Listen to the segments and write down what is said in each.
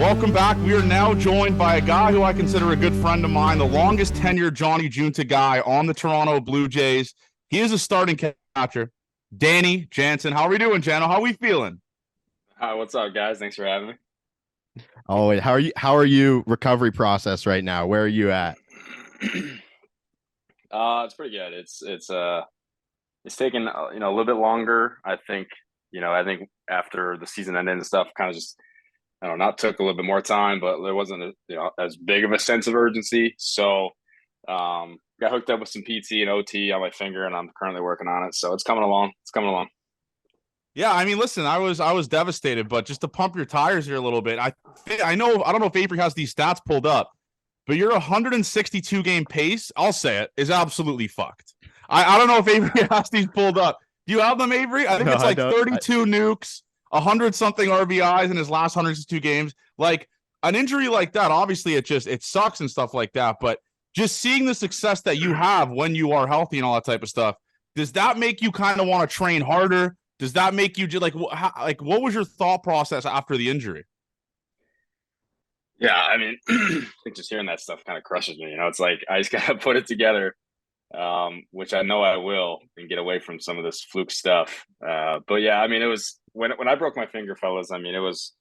Welcome back. We are now joined by a guy who I consider a good friend of mine, the longest tenured Johnny Junta guy on the Toronto Blue Jays. He is a starting catcher, Danny Jansen. How are we doing, Jano? How are we feeling? Hi, what's up, guys? Thanks for having me. Oh, wait, how are you recovery process right now? Where are you at? It's pretty good. It's taken a little bit longer. I think after the season ended and stuff, kind of just I don't know, not took a little bit more time, but there wasn't as big of a sense of urgency. So got hooked up with some PT and OT on my finger, and I'm currently working on it. So it's coming along. It's coming along. Yeah, I mean, listen, I was devastated, but just to pump your tires here a little bit, I don't know if Avery has these stats pulled up, but your 162 game pace, I'll say it, is absolutely fucked. I don't know if Avery has these pulled up. Do you have them, Avery? I think it's like 32 nukes, 100 something RBIs in his last 162 games. Like an injury like that, obviously it sucks and stuff like that, but just seeing the success that you have when you are healthy and all that type of stuff, does that make you kind of want to train harder? Does that make you like what was your thought process after the injury? Yeah, I mean, I think just hearing that stuff kind of crushes me. It's like I just gotta put it together, which I know I will, and get away from some of this fluke stuff. But yeah, I mean, it was when I broke my finger, fellas. I mean, it was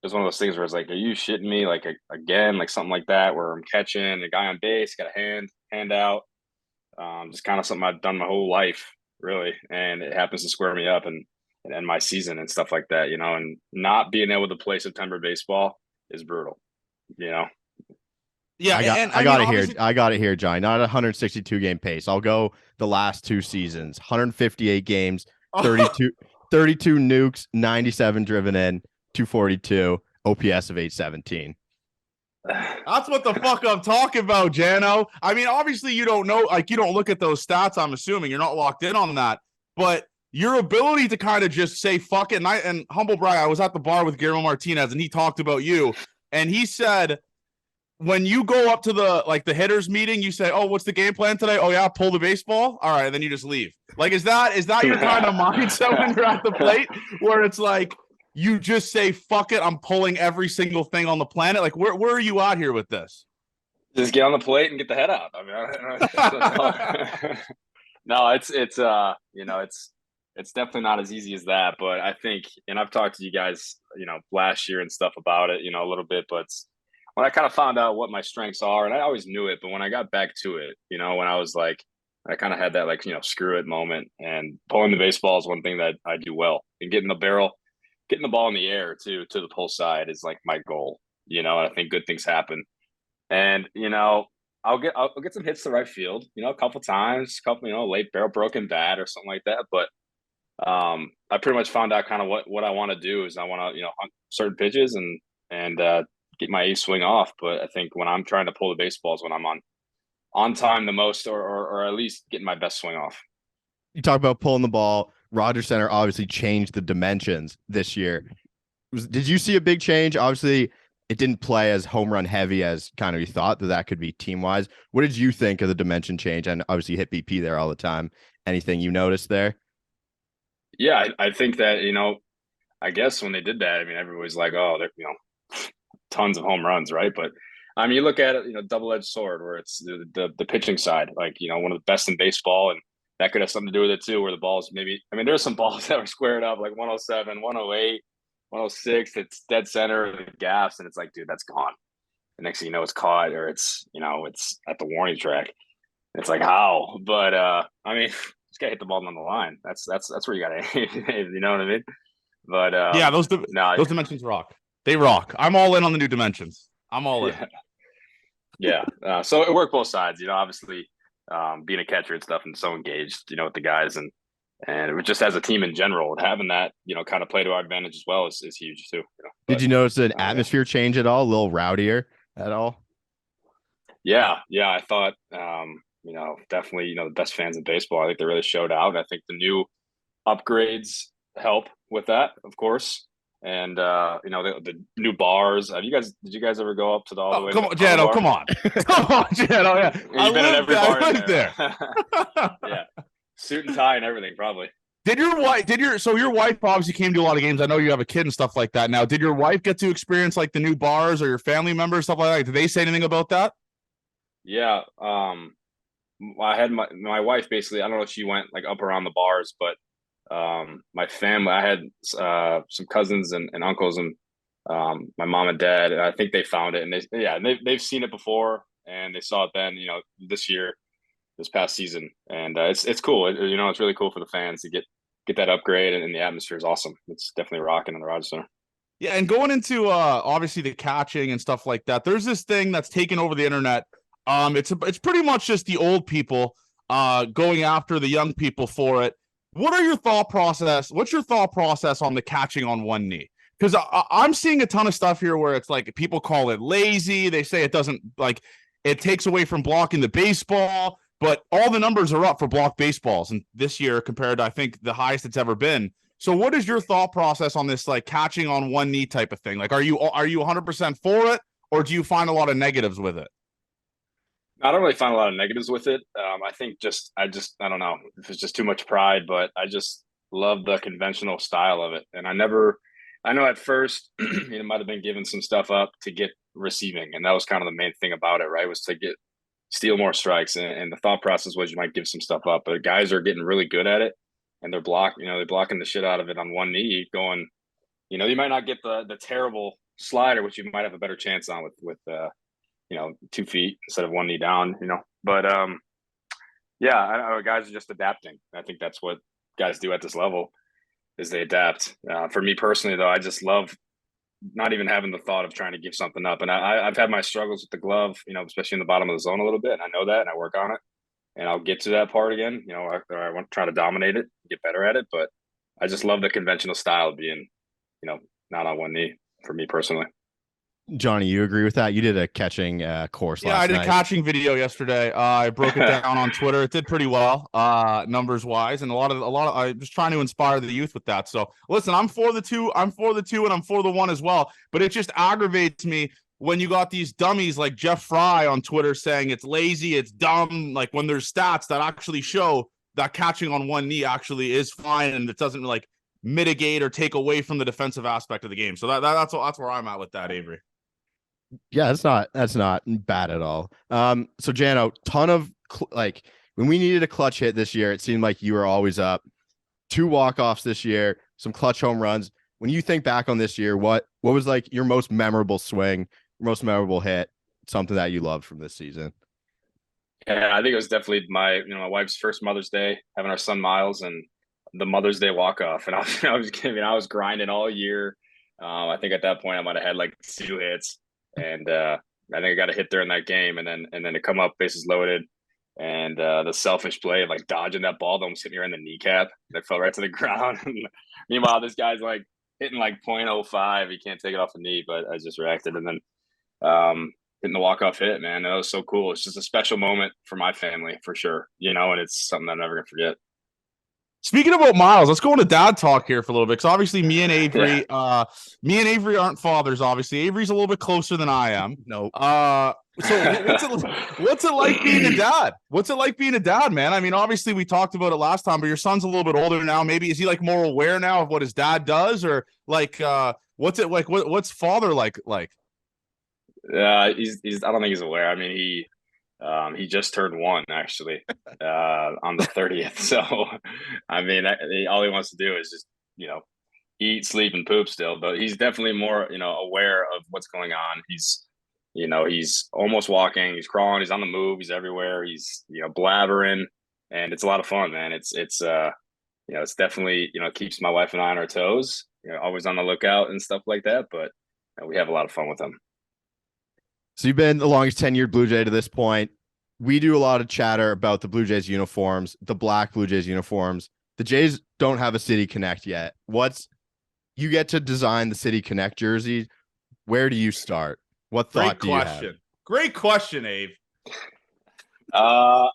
one of those things where it's like, are you shitting me? Like again, like something like that, where I'm catching a guy on base, got a hand out, just kind of something I've done my whole life, really, and it happens to square me up and end my season and stuff like that. And not being able to play September baseball is brutal. Yeah, I got it here, Johnny. Not a 162 game pace. I'll go the last two seasons. 158 games, 32 nukes, 97 driven in, 242, OPS of 817. That's what the fuck I'm talking about, Jano. I mean, obviously you don't know, like you don't look at those stats. I'm assuming you're not locked in on that, but your ability to kind of just say fuck it. And humble brag, I was at the bar with Guillermo Martinez, and he talked about you, and he said when you go up to the hitters meeting, you say, "Oh, what's the game plan today?" "Oh yeah, pull the baseball." "All right," and then you just leave. Like, is that your kind of mindset when you're at the plate, where it's like you just say, "Fuck it, I'm pulling every single thing on the planet"? Like, where are you out here with this? Just get on the plate and get the head out. I mean, no, it's definitely not as easy as that. But I think, and I've talked to you guys, last year and stuff about it, a little bit. But when I kind of found out what my strengths are, and I always knew it, but when I got back to it, when I was like, I kind of had that screw it moment, and pulling the baseball is one thing that I do well, and getting the ball in the air to the pull side is like my goal, and I think good things happen. And I'll get some hits to right field, a couple times, late barrel broken bat or something like that. But I pretty much found out kind of what I want to do is I want to hunt certain pitches and get my ace swing off. But I think when I'm trying to pull the baseballs, when I'm on time the most, or at least getting my best swing off. You talk about pulling the ball. Rogers Center obviously changed the dimensions this year. Did you see a big change? Obviously, it didn't play as home run heavy as kind of you thought that could be team wise. What did you think of the dimension change? And obviously, you hit BP there all the time. Anything you noticed there? Yeah, I think that I guess when they did that, I mean, everybody's like, oh, they're tons of home runs, right? But I mean, you look at it, double-edged sword, where it's the pitching side, like one of the best in baseball, and that could have something to do with it too, where the balls maybe, I mean, there's some balls that were squared up like 107, 108, 106. It's dead center, the gaps, and it's like, dude, that's gone. The next thing you know, it's caught, or it's it's at the warning track. It's like, how? But I mean, just gotta hit the ball on the line. That's where you gotta aim. You know what I mean? But yeah, those dimensions rock. They rock. I'm all in on the new dimensions. I'm all in. Yeah. So it worked both sides. Obviously, being a catcher and stuff, and so engaged, with the guys, and it was just as a team in general, having that kind of play to our advantage as well is huge too. Did you notice an atmosphere change at all? A little rowdier at all? Yeah. I thought definitely the best fans in baseball. I think they really showed out. I think the new upgrades help with that, of course. And the new bars. Did you guys ever go up to all the way? Come on, Jano, come on. Come on, Jano. Yeah. You've been in every bar there. Yeah. Suit and tie and everything, probably. So your wife obviously came to a lot of games. I know you have a kid and stuff like that now. Did your wife get to experience like the new bars, or your family members, stuff like that? Did they say anything about that? Yeah. I had my wife basically, I don't know if she went like up around the bars, but my family, I had some cousins and uncles and my mom and dad, and I think they found it, and they've seen it before, and they saw it then, this past season, and it's cool. It's really cool for the fans to get that upgrade, and the atmosphere is awesome. It's definitely rocking in the Rogers Center. Yeah, and going into obviously the catching and stuff like that, there's this thing that's taken over the internet. It's pretty much just the old people going after the young people for it. What's your thought process on the catching on one knee? Because I'm seeing a ton of stuff here where it's like people call it lazy. They say it doesn't, like, it takes away from blocking the baseball, but all the numbers are up for blocked baseballs and this year compared to, I think, the highest it's ever been. So what is your thought process on this, like, catching on one knee type of thing? Like, are you 100% for it, or do you find a lot of negatives with it? I don't really find a lot of negatives with it. I think I don't know if it's just too much pride, but I just love the conventional style of it. And I know at first, it might have been giving some stuff up to get receiving. And that was kind of the main thing about it, right? Was to steal more strikes. And the thought process was you might give some stuff up, but guys are getting really good at it, and they're blocking the shit out of it on one knee going, you might not get the terrible slider, which you might have a better chance on with 2 feet instead of one knee down, but yeah, I know guys are just adapting. I think that's what guys do at this level, is they adapt. For me personally, though, I just love not even having the thought of trying to give something up. And I've had my struggles with the glove, especially in the bottom of the zone a little bit. And I know that, and I work on it. And I'll get to that part again. I want to try to dominate it, get better at it. But I just love the conventional style of being, not on one knee for me personally. Johnny, you agree with that? You did a catching course last night. Yeah, I did a catching video yesterday. I broke it down on Twitter. It did pretty well, numbers wise, and a lot of I'm just trying to inspire the youth with that. So listen, I'm for the two, and I'm for the one as well. But it just aggravates me when you got these dummies like Jeff Fry on Twitter saying it's lazy, it's dumb. Like, when there's stats that actually show that catching on one knee actually is fine, and it doesn't like mitigate or take away from the defensive aspect of the game. So that's where I'm at with that, Avery. Yeah, that's not bad at all. So Jano, ton of when we needed a clutch hit this year, it seemed like you were always up. 2 walk-offs this year, some clutch home runs. When you think back on this year, what was like your most memorable swing, most memorable hit, something that you loved from this season? Yeah, I think it was definitely my wife's first Mother's Day, having our son Miles, and the Mother's Day walk-off. And I was grinding all year. I think at that point I might have had like 2 hits. And I think I got a hit there in that game, and then to come up bases loaded, and the selfish play of like dodging that ball that almost hit me right in the kneecap that fell right to the ground. Meanwhile, this guy's like hitting like .05. He can't take it off the knee, but I just reacted, and then hitting the walk-off hit, man. That was so cool. It's just a special moment for my family for sure, and it's something I'm never gonna forget. Speaking about Miles, let's go into dad talk here for a little bit. Because obviously, me and Avery aren't fathers. Obviously, Avery's a little bit closer than I am. No. So what's it like being a dad? What's it like being a dad, man? I mean, obviously, we talked about it last time, but your son's a little bit older now. Maybe is he like more aware now of what his dad does, or like what's it like? What's father like? He's I don't think he's aware. I mean, he just turned 1 actually on the 30th. So, I mean, all he wants to do is just, eat, sleep, and poop still. But he's definitely more, aware of what's going on. He's almost walking. He's crawling. He's on the move. He's everywhere. He's, blabbering, and it's a lot of fun, man. It's definitely, keeps my wife and I on our toes. Always on the lookout and stuff like that. But we have a lot of fun with him. So you've been the longest tenured Blue Jay to this point. We do a lot of chatter about the Blue Jays uniforms, the black Blue Jays uniforms. The Jays don't have a City Connect yet. You get to design the City Connect jersey. Where do you start? What thought do you have? Great question, Abe. I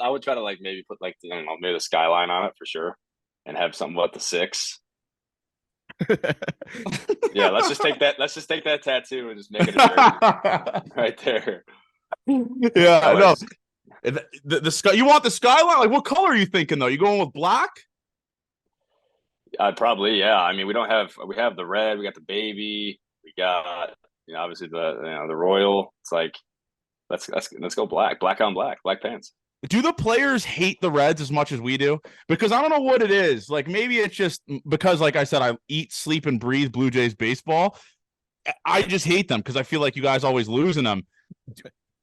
would try to like maybe put like maybe the skyline on it for sure, and have something about the 6. Yeah, let's just take that tattoo and just make it a jersey right there. Yeah, I know. The sky. You want the skyline? Like, what color are you thinking though? You going with black? I'd probably, yeah. I mean, we have the red, we got the baby, we got, obviously the royal. It's like, let's go black on black pants. Do the players hate the Reds as much as we do? Because I don't know what it is. Like maybe it's just because, like I said, I eat, sleep, and breathe Blue Jays baseball. I just hate them because I feel like you guys always losing them.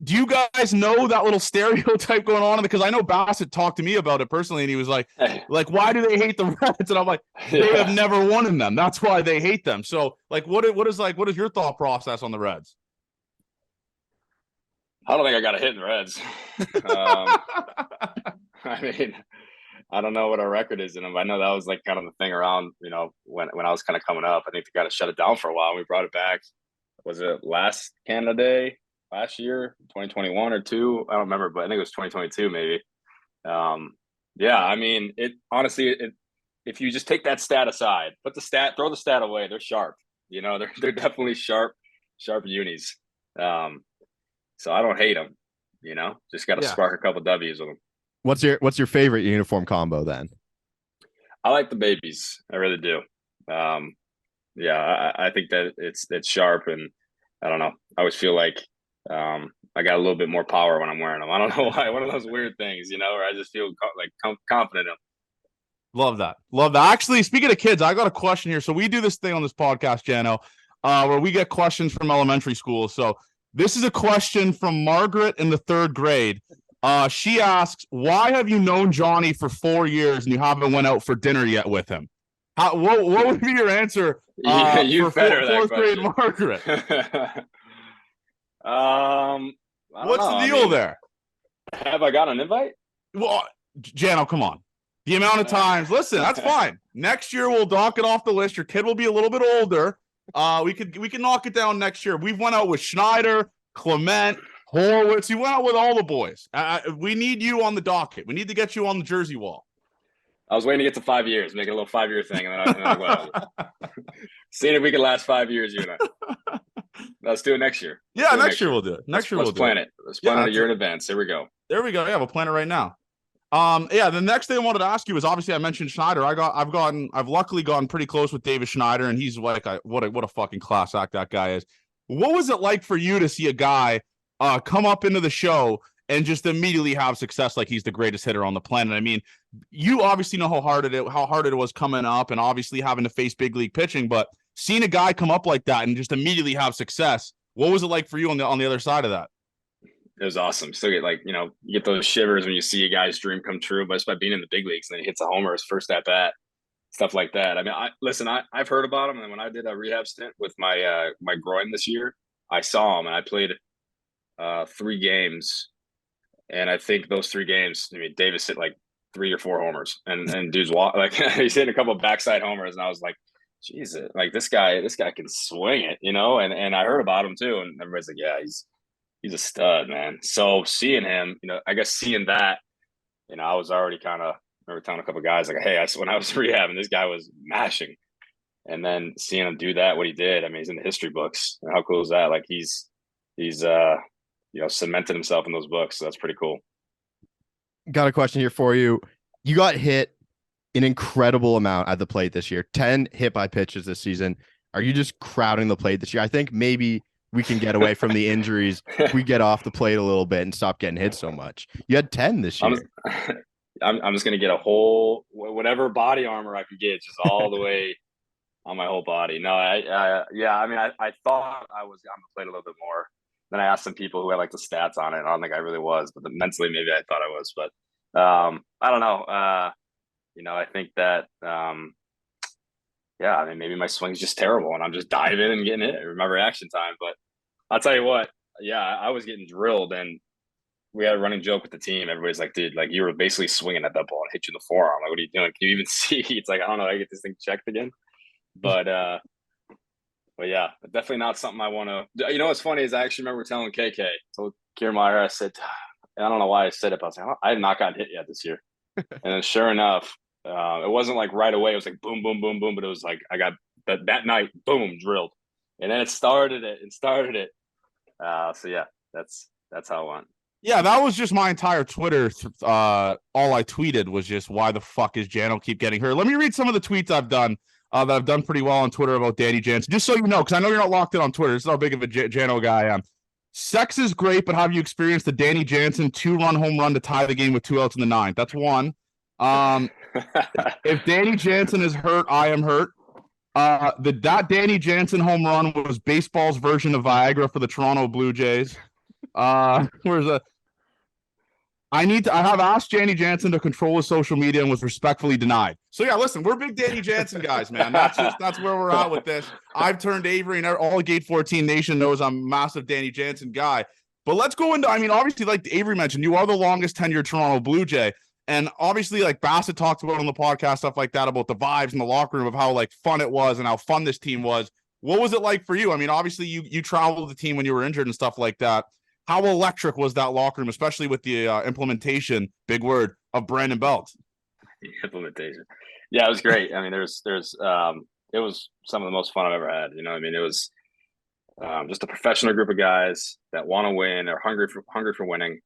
Do you guys know that little stereotype going on? Because I know Bassett talked to me about it personally, and he was like, why do they hate the Reds? And I'm like, they have never won in them. That's why they hate them. So, like, what is your thought process on the Reds? I don't think I got a hit in the Reds. I mean, I don't know what our record is in them. I know that was like kind of the thing around, when I was kind of coming up. I think they got to shut it down for a while. We brought it back. Was it last Canada Day last year, 2021 or two? I don't remember, but I think it was 2022 maybe. Yeah, I mean, if you just take that stat aside, throw the stat away, they're sharp. They're definitely sharp unis. So I don't hate them, just got to spark a couple W's with them. What's your favorite uniform combo then? I like the babies. I really do. Yeah, I think that it's sharp, and I don't know. I always feel like I got a little bit more power when I'm wearing them. I don't know why. One of those weird things, where I just feel confident in them. Love that. Actually, speaking of kids, I got a question here. So we do this thing on this podcast, Jano, where we get questions from elementary school. So this is a question from Margaret in the 3rd grade. She asks, why have you known Johnny for 4 years and you haven't went out for dinner yet with him? What would be your answer you for 4th grade Margaret? What's the deal there? Have I got an invite? Well, Jano, come on. The amount of times. Listen, that's fine. Next year we'll dock it off the list. Your kid will be a little bit older. We can knock it down next year. We've went out with Schneider, Clement, Horowitz. We went out with all the boys. We need you on the docket. We need to get you on the jersey wall. I was waiting to get to 5 years, make it a little 5-year thing, and then I went out. Seeing if we can last 5 years, you and I. Let's do it next year. Next year we'll do it. Let's plan it. Let's plan it a year in advance. Here we go. There we go. Yeah, we'll plan it right now. The next thing I wanted to ask you is, obviously I mentioned Schneider. I've luckily gotten pretty close with David Schneider, and he's like what a fucking class act that guy is. What was it like for you to see a guy come up into the show and just immediately have success like he's the greatest hitter on the planet? I mean, you obviously know how hard it was coming up, and obviously having to face big league pitching, but seeing a guy come up like that and just immediately have success, what was it like for you on the other side of that? It was awesome. Still get you get those shivers when you see a guy's dream come true, but it's by being in the big leagues and then he hits a homer his first at bat, stuff like that. I mean, I've heard about him, and when I did a rehab stint with my groin this year, I saw him, and I played 3 games, and I think those 3 games, I mean, Davis hit like 3 or 4 homers, and dude's he's hitting a couple of backside homers, and I was like, Jesus, like this guy can swing it, and I heard about him too, and everybody's like, yeah, he's a stud, man. So seeing him, I guess seeing that, I was already kind of, I remember telling a couple of guys, like, hey, when I was rehabbing, this guy was mashing. And then seeing him do that, what he did, I mean, he's in the history books. And how cool is that? Like he's cemented himself in those books. So that's pretty cool. Got a question here for you. You got hit an incredible amount at the plate this year, 10 hit by pitches this season. Are you just crowding the plate this year? I think maybe we can get away from the injuries if we get off the plate a little bit and stop getting hit so much. You had 10 this year. I'm just going to get a whole, whatever body armor I can get, just all the way on my whole body. No, I thought I was on the plate a little bit more. Then I asked some people who had like the stats on it. I don't think I really was, but mentally maybe I thought I was. But I don't know. I think that I mean, maybe my swing's just terrible and I'm just diving and getting it. My reaction time. But I'll tell you what, I was getting drilled, and we had a running joke with the team. Everybody's like, dude, like you were basically swinging at that ball and hit you in the forearm. Like, what are you doing? Can you even see? It's like, I don't know. I get this thing checked again. But yeah, definitely not something I want to. What's funny is I actually remember telling KK, told Kiermaier, I said, I don't know why I said it, but I was like, I have not gotten hit yet this year. And then sure enough, it wasn't like right away. It was like boom, boom, boom, boom. But it was like I got that night, boom, drilled, and then it started it. So yeah, that's how it went. Yeah, that was just my entire Twitter. All I tweeted was just, why the fuck is Jano keep getting hurt? Let me read some of the tweets I've done that I've done pretty well on Twitter about Danny Jansen. Just so you know, because I know you're not locked in on Twitter. This is how big of a Jano guy I am. Sex is great, but have you experienced the Danny Jansen 2-run home run to tie the game with 2 outs in the ninth? That's one. If Danny Jansen is hurt, I am hurt. That Danny Jansen home run was baseball's version of Viagra for the Toronto Blue Jays. Where's the I have asked Danny Jansen to control his social media and was respectfully denied. So yeah, listen, we're big Danny Jansen guys, man. That's where we're at with this. I've turned Avery, and all Gate 14 Nation knows I'm a massive Danny Jansen guy. But let's go into, I mean, obviously, like Avery mentioned, you are the longest tenured Toronto Blue Jay. And obviously, like Bassett talked about on the podcast, stuff like that, about the vibes in the locker room of how like fun it was and how fun this team was. What was it like for you? I mean, obviously you traveled with the team when you were injured and stuff like that. How electric was that locker room, especially with the implementation, big word, of Brandon Belt? Implementation. Yeah, it was great. I mean, it was some of the most fun I've ever had. You know, I mean, it was just a professional group of guys that want to win, are hungry for winning.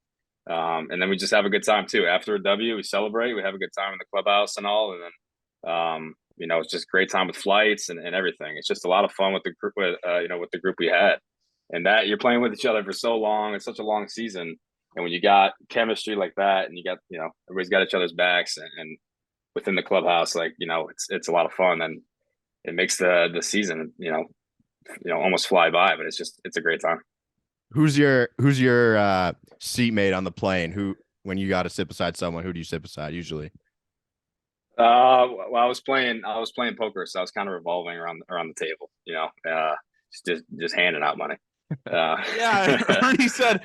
And then we just have a good time too. After a W, we celebrate, we have a good time in the clubhouse and all. And then, you know, it's just great time with flights and everything. It's just a lot of fun with the group, with the group we had. And that you're playing with each other for so long. It's such a long season. And when you got chemistry like that, and you got, you know, everybody's got each other's backs, and within the clubhouse, like, you know, it's a lot of fun, and it makes the season, you know, almost fly by. But it's a great time. Who's your seatmate on the plane? Who, when you got to sit beside someone, who do you sit beside usually? Well, I was playing poker, so I was kind of revolving around the table, you know, just handing out money. Yeah, Ernie said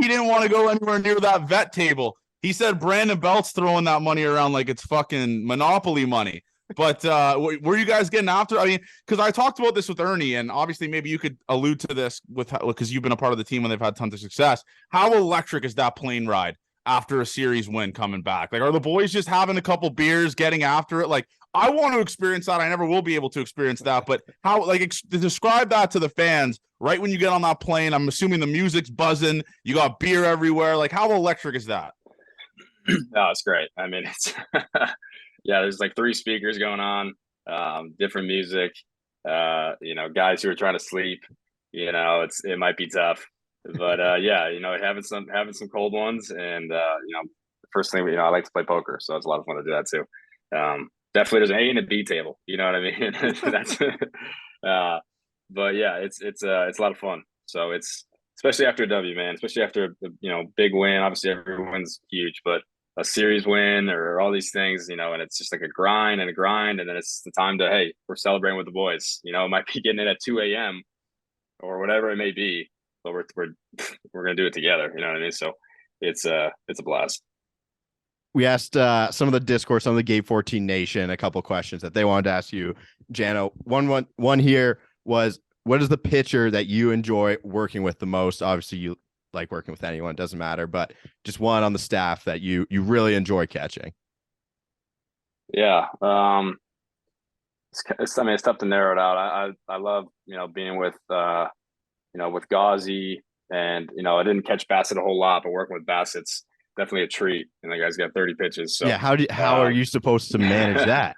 he didn't want to go anywhere near that vet table. He said Brandon Belt's throwing that money around like it's fucking Monopoly money. But were you guys getting after? I mean, because I talked about this with Ernie, and obviously maybe you could allude to this because you've been a part of the team when they've had tons of success. How electric is that plane ride after a series win coming back? Like, are the boys just having a couple beers, getting after it? Like, I want to experience that. I never will be able to experience that. But how, like, describe that to the fans right when you get on that plane. I'm assuming the music's buzzing. You got beer everywhere. Like, how electric is that? No, it's great. I mean, it's yeah, there's like 3 speakers going on, different music, you know, guys who are trying to sleep, you know, it might be tough, but yeah, you know, having some cold ones, and you know, personally, you know, I like to play poker, so it's a lot of fun to do that too. Definitely there's an A and a B table, you know what I mean? That's but yeah, it's a lot of fun. So it's, especially after a W, man, especially after a, you know, big win. Obviously everyone's huge, but a series win or all these things, you know, and it's just like a grind, and then it's the time to, hey, we're celebrating with the boys. You know, it might be getting it at 2 a.m. or whatever it may be, but we're gonna do it together. You know what I mean? So it's a blast. We asked some of the Discord, some of the Gate 14 Nation, a couple questions that they wanted to ask you, Jano. One here was, what is the pitcher that you enjoy working with the most? Obviously, you like working with anyone, it doesn't matter, but just one on the staff that you really enjoy catching. Yeah, it's tough to narrow it out. I love, you know, being with you know, with Gauzy, and you know, I didn't catch Bassett a whole lot, but working with Bassett's definitely a treat. And the guy's got 30 pitches. So yeah, how are you supposed to manage that?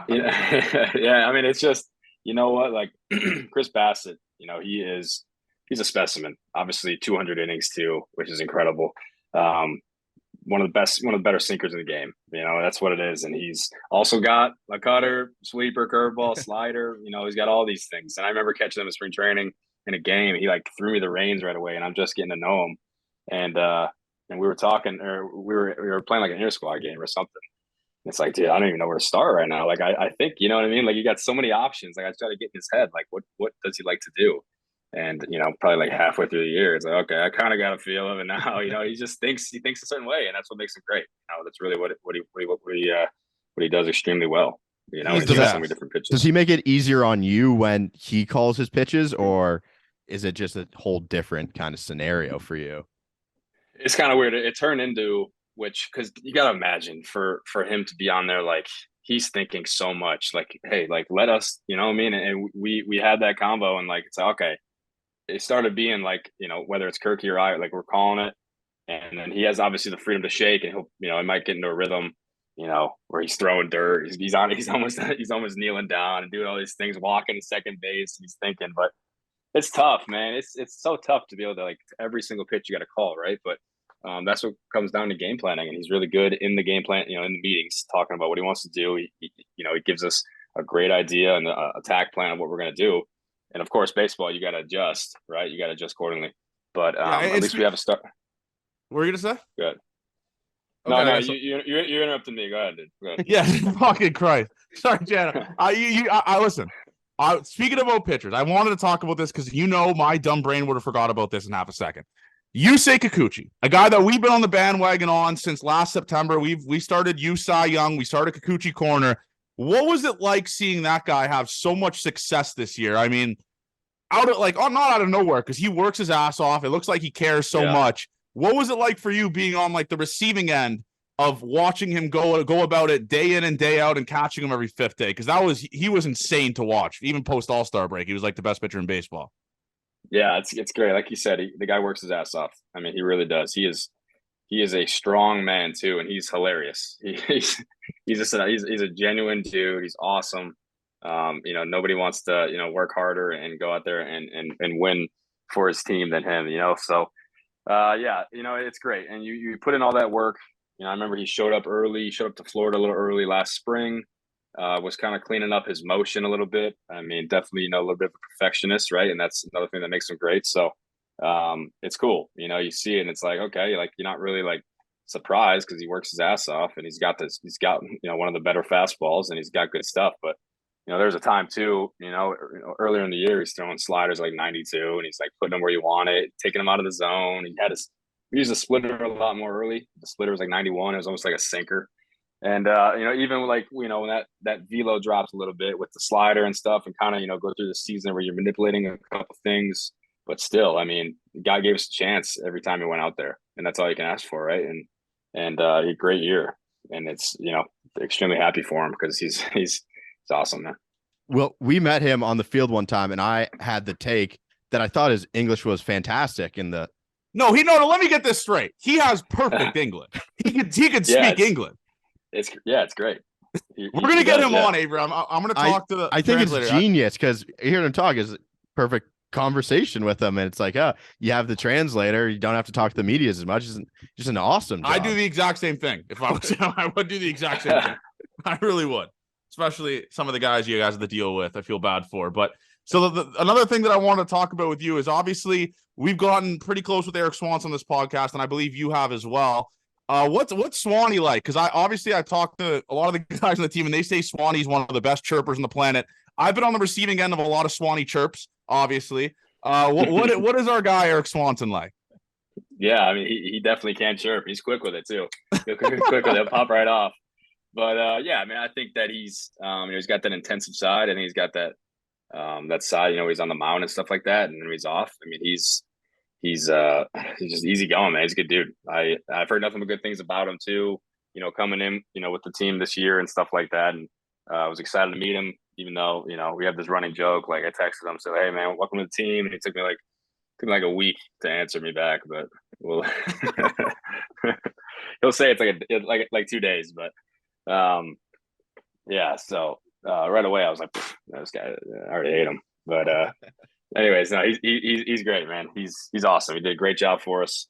Yeah, I mean, it's just, you know what, like Chris Bassett, you know, he's a specimen. Obviously 200 innings too, which is incredible. One of the better sinkers in the game. You know, that's what it is. And he's also got a cutter, sweeper, curveball, slider. You know, he's got all these things. And I remember catching him in spring training in a game. He like threw me the reins right away, and I'm just getting to know him. And we were talking, or we were playing like an inter squad game or something. It's like, dude, I don't even know where to start right now. Like, I think, you know what I mean? Like, you got so many options. Like, I try to get in his head, like, what does he like to do? And, you know, probably like halfway through the year, it's like, okay, I kind of got a feel of it now. You know, he thinks a certain way, and that's what makes him great. You know, that's really what he does extremely well. You know, he's got so many different pitches. Does he make it easier on you when he calls his pitches, or is it just a whole different kind of scenario for you? It's kind of weird. It turned into, because you got to imagine for him to be on there, like, he's thinking so much, like, hey, like, let us, you know what I mean? And we had that combo, and like, it's like, okay, it started being like, whether it's Kirky or I, like we're calling it. And then he has obviously the freedom to shake, and he might get into a rhythm, where he's throwing dirt. He's almost kneeling down and doing all these things, walking to second base. He's thinking, but it's tough, man. It's so tough to be able to, like, every single pitch you got to call, right? But that's what comes down to game planning, and he's really good in the game plan. In the meetings, talking about what he wants to do. He gives us a great idea and the attack plan of what we're going to do. And of course, baseball, you got to adjust, right? You got to adjust accordingly. But at least we have a start. What were you gonna say? Good. Okay, no, you interrupted me. Go ahead, dude. Go ahead. Yeah, fucking Christ. Sorry, Jana. I listen. Speaking about pitchers, I wanted to talk about this because my dumb brain would have forgot about this in half a second. You say Kikuchi, a guy that we've been on the bandwagon on since last September. We started Cy Young. We started Kikuchi Corner. What was it like seeing that guy have so much success this year? I mean, not out of nowhere, because he works his ass off. It looks like he cares so much. What was it like for you being on like the receiving end of watching him go about it day in and day out and catching him every fifth day? Because he was insane to watch. Even post All-Star break, he was like the best pitcher in baseball. Yeah, it's great. Like you said, the guy works his ass off. I mean, he really does. He is a strong man too, and he's hilarious. He's a genuine dude. He's awesome. Nobody wants to work harder and go out there and win for his team than him. So. It's great. And you put in all that work. I remember he showed up to Florida a little early last spring, was kind of cleaning up his motion a little bit. I mean, definitely, a little bit of a perfectionist, right? And that's another thing that makes him great. So it's cool. You see it and it's like, okay, like you're not really like surprised because he works his ass off and he's got one of the better fastballs and he's got good stuff. But there's a time too, earlier in the year, he's throwing sliders like 92 and he's like putting them where you want it, taking them out of the zone. We used the splitter a lot more early. The splitter was like 91. It was almost like a sinker. And, even like, when that velo drops a little bit with the slider and stuff and kind of, go through the season where you're manipulating a couple things, but still, I mean, the guy gave us a chance every time he went out there, and that's all you can ask for. Right. And he had a great year, and it's, extremely happy for him because he's awesome, man. Well, we met him on the field one time, and I had the take that I thought his English was fantastic. Let me get this straight. He has perfect English. He could speak English. It's great. We're gonna get him on, Avery. I'm gonna talk to the. I think it's genius because hearing him talk is perfect conversation with him, and it's like, you have the translator. You don't have to talk to the media as much. It's just an awesome job. I do the exact same thing. If I was, I would do the exact same thing. I really would. Especially some of the guys you guys have to deal with, I feel bad for. But so another thing that I want to talk about with you is obviously we've gotten pretty close with Eric Swanson on this podcast, and I believe you have as well. What's Swanee like? Because I talked to a lot of the guys on the team, and they say Swanee's one of the best chirpers on the planet. I've been on the receiving end of a lot of Swanee chirps, obviously. What is our guy Eric Swanson like? Yeah, I mean, he definitely can chirp. He's quick with it too. He'll pop right off. But I mean, I think that he's he's got that intensive side, and he's got that that side. He's on the mound and stuff like that, and then he's off. I mean, he's just easy going, man. He's a good dude. I've heard nothing but good things about him too. Coming in, with the team this year and stuff like that, and I was excited to meet him. Even though we have this running joke, like I texted him, so hey man, welcome to the team, and it took me like a week to answer me back, but we'll he'll say it's like 2 days, but. So right away I was like, this guy, I already hate him. But anyways, no, he's great, man. He's awesome. He did a great job for us.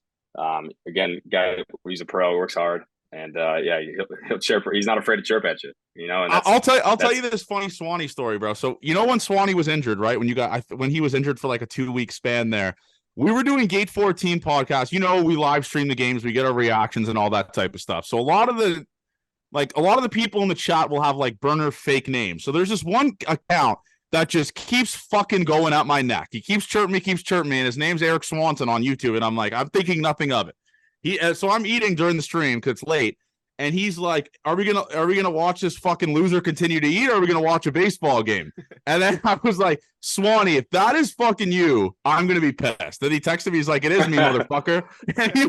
Again, guy, he's a pro, works hard, and he'll chirp. He's not afraid to chirp at you. And I'll tell you this funny Swanee story, bro. So when Swanee was injured, right? When he was injured for like a 2-week span there. We were doing Gate 14 podcast. We live stream the games, we get our reactions and all that type of stuff. So a lot of the people in the chat will have like burner fake names. So there's this one account that just keeps fucking going at my neck. He keeps chirping me, and his name's Eric Swanson on YouTube. And I'm thinking nothing of it. So I'm eating during the stream because it's late. And he's like, are we gonna watch this fucking loser continue to eat, or are we gonna watch a baseball game? And then I was like, Swanee, if that is fucking you, I'm gonna be pissed. Then he texted me, he's like, it is me, motherfucker. And he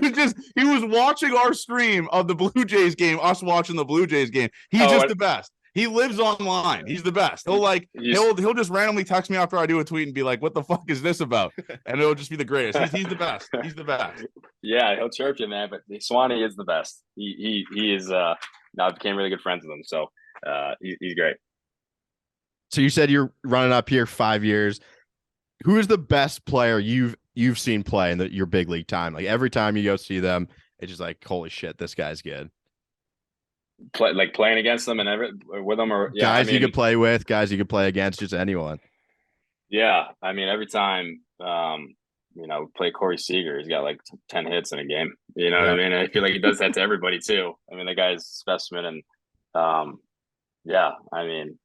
was watching our stream of the Blue Jays game, us watching the Blue Jays game. He's the best. He lives online. He's the best. He'll just randomly text me after I do a tweet and be like, "What the fuck is this about?" And it'll just be the greatest. He's the best. He's the best. Yeah, he'll chirp you, man. But Swanee is the best. He is. Now I became really good friends with him, so he's great. So you said you're running up here 5 years. Who is the best player you've seen play in your big league time? Like every time you go see them, it's just like, holy shit, this guy's good. Playing against them and with them, or guys you could play with, guys you could play against, just anyone. Yeah, I mean, every time play Corey Seager, he's got like 10 hits in a game. You know what I mean? I feel like he does that to everybody too. I mean, the guy's a specimen, and I mean,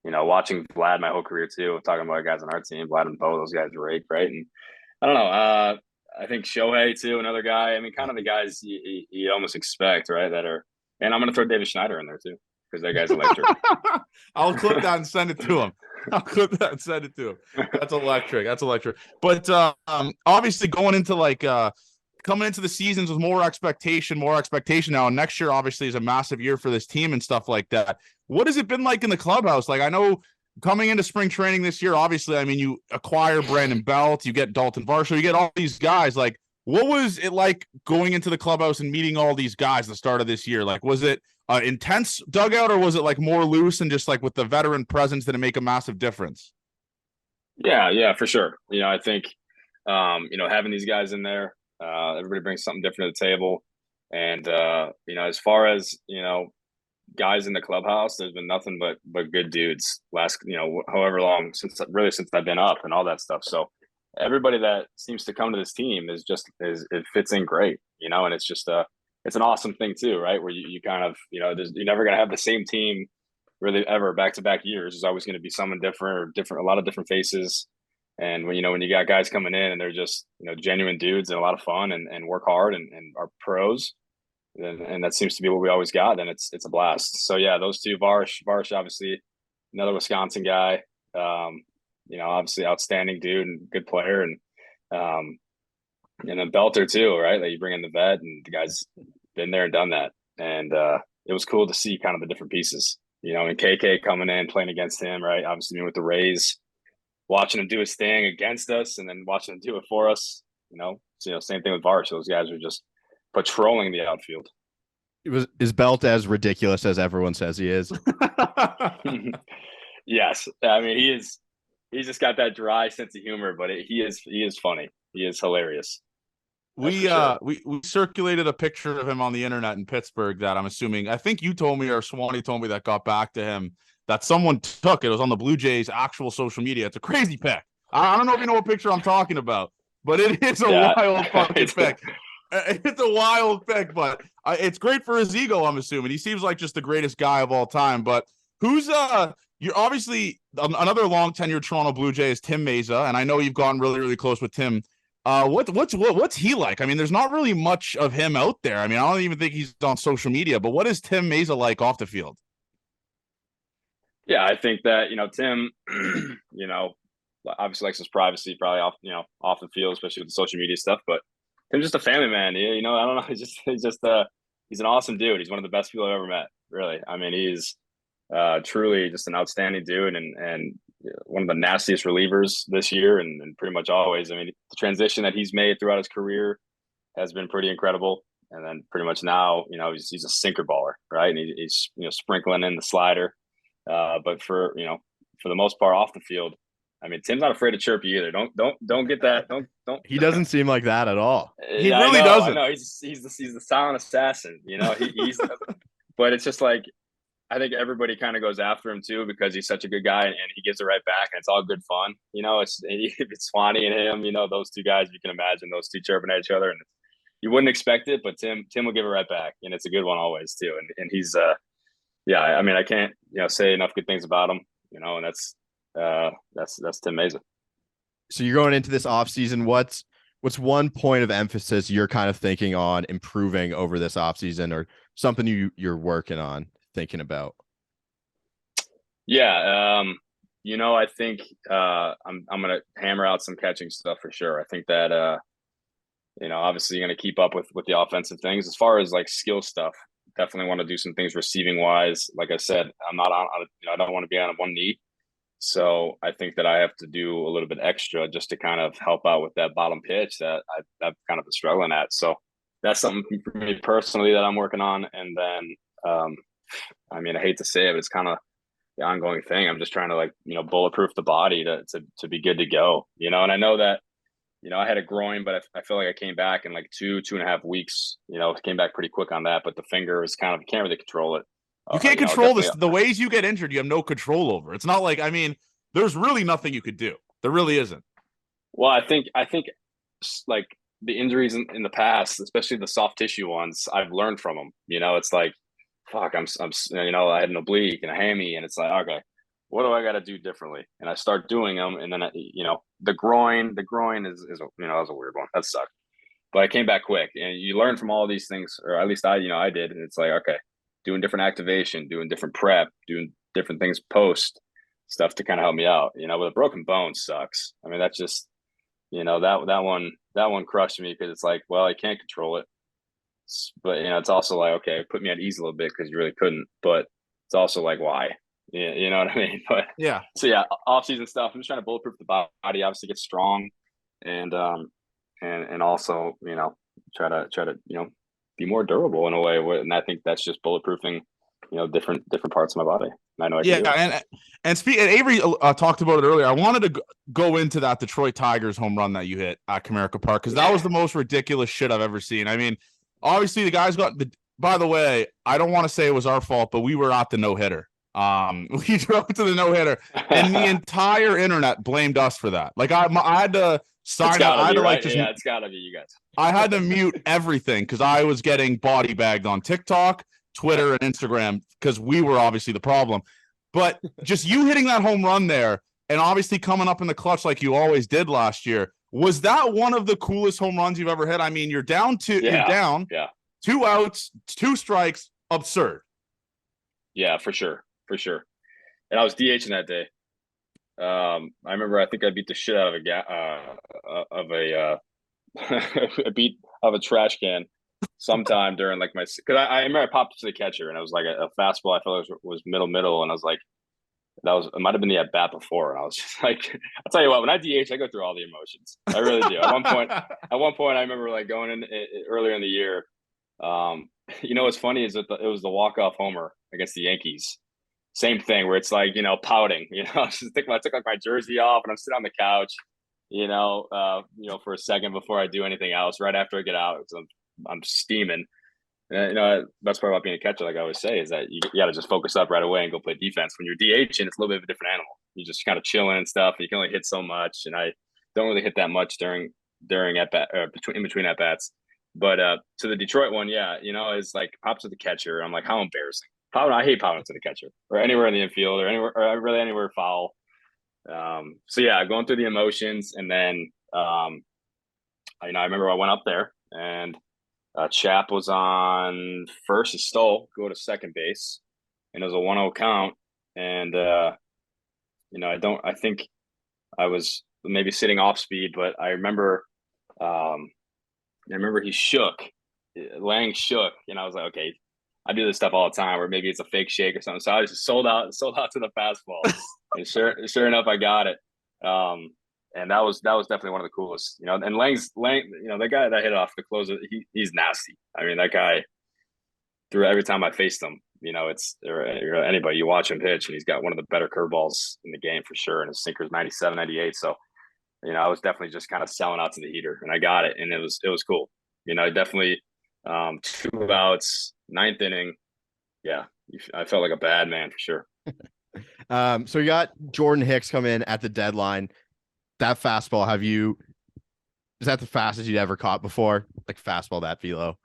watching Vlad my whole career too, talking about guys on our team, Vlad and Bo, those guys are great. And I don't know, I think Shohei too, another guy. I mean, kind of the guys you almost expect, right? That are, and I'm going to throw David Schneider in there too, because that guy's electric. I'll clip that and send it to him. That's electric. But obviously going into coming into the seasons with more expectation now. And next year obviously is a massive year for this team and stuff like that. What has it been like in the clubhouse? Like, I know coming into spring training this year, obviously, I mean, you acquire Brandon Belt, you get Dalton Varsho, you get all these guys. Like, what was it like going into the clubhouse and meeting all these guys at the start of this year? Like, was it intense dugout, or was it like more loose and just like with the veteran presence, did it make a massive difference? Yeah, for sure. I think, having these guys in there, everybody brings something different to the table. And, as far as, guys in the clubhouse, there's been nothing but good dudes last, however long since I've been up and all that stuff. So everybody that seems to come to this team it fits in great, and it's just it's an awesome thing too, right? Where you kind of, you're never going to have the same team really ever back-to-back years. There's always going to be someone different, a lot of different faces. And when you got guys coming in and they're just, genuine dudes and a lot of fun and work hard and are pros, and that seems to be what we always got, then it's a blast. So yeah, those two, Varsh obviously another Wisconsin guy, obviously outstanding dude and good player, and then Belter too, right? Like, you bring in the vet, and the guy's been there and done that, and it was cool to see kind of the different pieces, and KK coming in, playing against him, right? Obviously being with the Rays, watching him do his thing against us, and then watching him do it for us. So, same thing with Varsh. Those guys are just patrolling the outfield. Is Belt as ridiculous as everyone says he is? Yes, I mean, he is. He's just got that dry sense of humor, but he is funny. He is hilarious. We circulated a picture of him on the internet in Pittsburgh that I think you told me, or Swanee told me, that got back to him, that someone took. It was on the Blue Jays' actual social media. It's a crazy pic. I don't know if you know what picture I'm talking about, but it is a wild fucking pic. It's a wild pick, but it's great for his ego, I'm assuming. He seems like just the greatest guy of all time. But who's you're obviously another long tenured Toronto Blue Jay is Tim Meza, and I know you've gotten really, really close with Tim. What's he like? I mean, there's not really much of him out there. I mean, I don't even think he's on social media, but what is Tim Meza like off the field? Yeah, I think that, Tim, obviously likes his privacy, probably off the field, especially with the social media stuff, but Tim's just a family man. I don't know. He's an awesome dude. He's one of the best people I've ever met. Really. I mean, he's truly just an outstanding dude, and one of the nastiest relievers this year, and pretty much always. I mean, the transition that he's made throughout his career has been pretty incredible. And then pretty much now, he's a sinker baller, right? And he's sprinkling in the slider. But for the most part off the field, I mean, Tim's not afraid to chirp you either. Don't get that. Don't. He doesn't seem like that at all. He really doesn't. I know. He's the silent assassin. He's. But it's just like, I think everybody kind of goes after him too, because he's such a good guy, and he gives it right back, and it's all good fun. It's Swanee and him. Those two guys. You can imagine those two chirping at each other, and you wouldn't expect it, but Tim will give it right back, and it's a good one always too. And he's I mean, I can't say enough good things about him. And that's Tim Meza. So you're going into this offseason. What's one point of emphasis you're kind of thinking on improving over this offseason, or something you're working on, thinking about? Yeah. I think I'm going to hammer out some catching stuff for sure. I think that, obviously you're going to keep up with the offensive things. As far as like skill stuff, Definitely want to do some things receiving wise. Like I said, I'm not on, I don't want to be on one knee. So I think that I have to do a little bit extra just to kind of help out with that bottom pitch that I've kind of been struggling at. So that's something for me personally that I'm working on. And then, I mean, I hate to say it, but it's kind of the ongoing thing. I'm just trying to bulletproof the body to be good to go, and I know that, I had a groin, but I feel like I came back in like 2.5 weeks, came back pretty quick on that, but the finger is kind of, can't really control it. You can't control this. The ways you get injured, you have no control over. It's not like, I mean, there's really nothing you could do. There really isn't. Well, I think like the injuries in the past, especially the soft tissue ones, I've learned from them. It's like, fuck, I'm I had an oblique and a hammy, and it's like, okay, what do I got to do differently? And I start doing them, and then the groin is that was a weird one. That sucked, but I came back quick, and you learn from all these things, or at least I did, and it's like, okay, doing different activation, doing different prep, doing different things post stuff to kind of help me out. With a broken bone sucks. I mean, that's just that one crushed me because it's like, well, I can't control it. But it's also like, okay, put me at ease a little bit because you really couldn't. But it's also like, why? Yeah, you know what I mean? But yeah. So yeah, off season stuff. I'm just trying to bulletproof the body, obviously get strong, and also try to be more durable in a way. And I think that's just bulletproofing different parts of my body. And I know I can do it. And Avery talked about it earlier. I wanted to go into that Detroit Tigers home run that you hit at Comerica Park because that was the most ridiculous shit I've ever seen. I mean, obviously the guys got the. By the way, I don't want to say it was our fault, but we were at the no hitter. We drove to the no hitter, and the entire internet blamed us for that. Like I had to sign up. I had to it's gotta be you guys. I had to mute everything because I was getting body bagged on TikTok, Twitter, and Instagram because we were obviously the problem. But just you hitting that home run there and obviously coming up in the clutch like you always did last year, was that one of the coolest home runs you've ever hit? I mean, you're down 2 outs, 2 strikes, absurd. Yeah, for sure. And I was DHing that day. I remember I think I beat the shit out of a trash can sometime during like because I remember I popped to the catcher and it was like a fastball. I felt like it was middle, and I was like, it might have been the at bat before, and I was just like, I'll tell you what, when I DH, I go through all the emotions. I really do. At one point, I remember like going in earlier in the year. What's funny is that it was the walk-off homer against the Yankees. Same thing where it's like, pouting, I took like my jersey off and I'm sitting on the couch, for a second before I do anything else. Right after I get out, I'm steaming. And, best part about being a catcher, like I always say, is that you got to just focus up right away and go play defense. When you're DH, and it's a little bit of a different animal. You're just kind of chilling and stuff. And you can only hit so much, and I don't really hit that much during at bat in between at bats. But to the Detroit one, yeah, it's like pops to the catcher. I'm like, how embarrassing. I hate popping to the catcher or anywhere in the infield or anywhere foul. So yeah, going through the emotions, and then I remember I went up there and Chap was on first. He stole, go to second base, and it was a 1-0 count. And I think I was maybe sitting off speed, but I remember he shook. Lang shook, and I was like, okay, I do this stuff all the time, or maybe it's a fake shake or something. So I just sold out to the fastball, and sure enough, I got it. And that was definitely one of the coolest, And Lang, the guy that hit off the closer, he's nasty. I mean, that guy, through every time I faced him, it's anybody you watch him pitch, and he's got one of the better curveballs in the game for sure, and his sinker's 97, 98. So, I was definitely just kind of selling out to the heater, and I got it, and it was cool. Definitely 2 outs, 9th inning. Yeah, I felt like a bad man for sure. So you got Jordan Hicks come in at the deadline. That fastball, is that the fastest you'd ever caught before? Like fastball that velo?